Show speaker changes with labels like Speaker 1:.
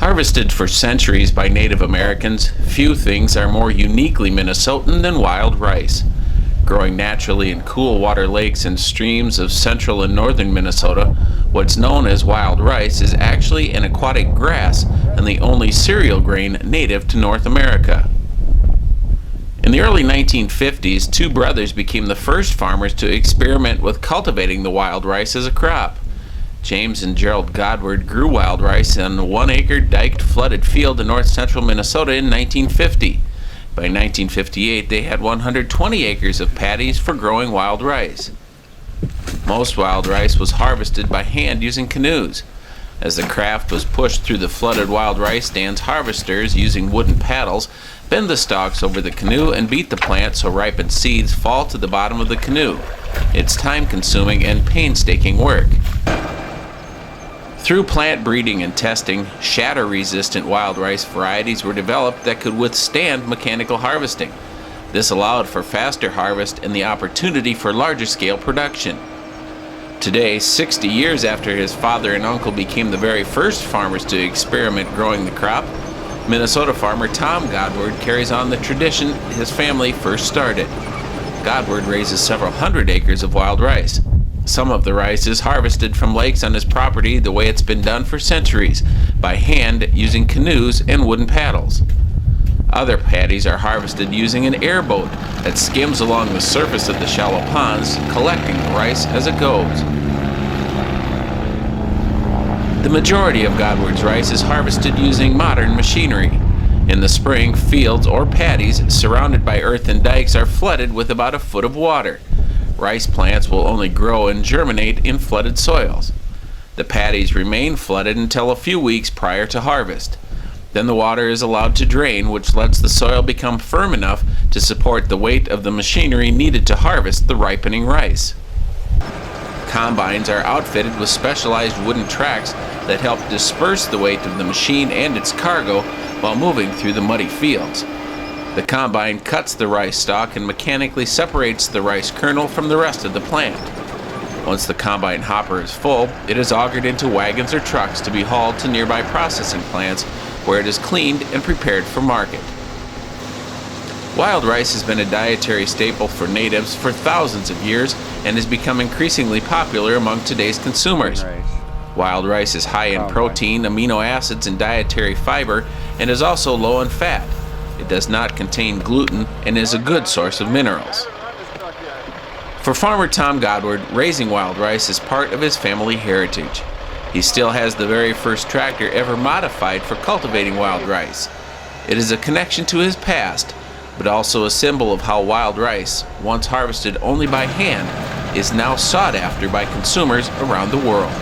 Speaker 1: Harvested for centuries by Native Americans, few things are more uniquely Minnesotan than wild rice. Growing naturally in cool water lakes and streams of central and northern Minnesota, what's known as wild rice is actually an aquatic grass and the only cereal grain native to North America. In the early 1950s, two brothers became the first farmers to experiment with cultivating the wild rice as a crop. James and Gerald Godward grew wild rice on a 1-acre diked flooded field in north central Minnesota in 1950. By 1958, they had 120 acres of paddies for growing wild rice. Most wild rice was harvested by hand using canoes. As the craft was pushed through the flooded wild rice stands, harvesters, using wooden paddles, bend the stalks over the canoe and beat the plant so ripened seeds fall to the bottom of the canoe. It's time-consuming and painstaking work. Through plant breeding and testing, shatter-resistant wild rice varieties were developed that could withstand mechanical harvesting. This allowed for faster harvest and the opportunity for larger-scale production. Today, 60 years after his father and uncle became the very first farmers to experiment growing the crop, Minnesota farmer Tom Godward carries on the tradition his family first started. Godward raises several hundred acres of wild rice. Some of the rice is harvested from lakes on his property the way it's been done for centuries, by hand using canoes and wooden paddles. Other paddies are harvested using an airboat that skims along the surface of the shallow ponds, collecting the rice as it goes. The majority of Godward's rice is harvested using modern machinery. In the spring, fields or paddies surrounded by earthen dikes are flooded with about a foot of water. Rice plants will only grow and germinate in flooded soils. The paddies remain flooded until a few weeks prior to harvest. Then the water is allowed to drain, which lets the soil become firm enough to support the weight of the machinery needed to harvest the ripening rice. Combines are outfitted with specialized wooden tracks that help disperse the weight of the machine and its cargo while moving through the muddy fields. The combine cuts the rice stalk and mechanically separates the rice kernel from the rest of the plant. Once the combine hopper is full, it is augered into wagons or trucks to be hauled to nearby processing plants where it is cleaned and prepared for market. Wild rice has been a dietary staple for natives for thousands of years and has become increasingly popular among today's consumers. Wild rice is high in protein, amino acids, and dietary fiber, and is also low in fat. It does not contain gluten and is a good source of minerals. For farmer Tom Godward, raising wild rice is part of his family heritage. He still has the very first tractor ever modified for cultivating wild rice. It is a connection to his past, but also a symbol of how wild rice, once harvested only by hand, is now sought after by consumers around the world.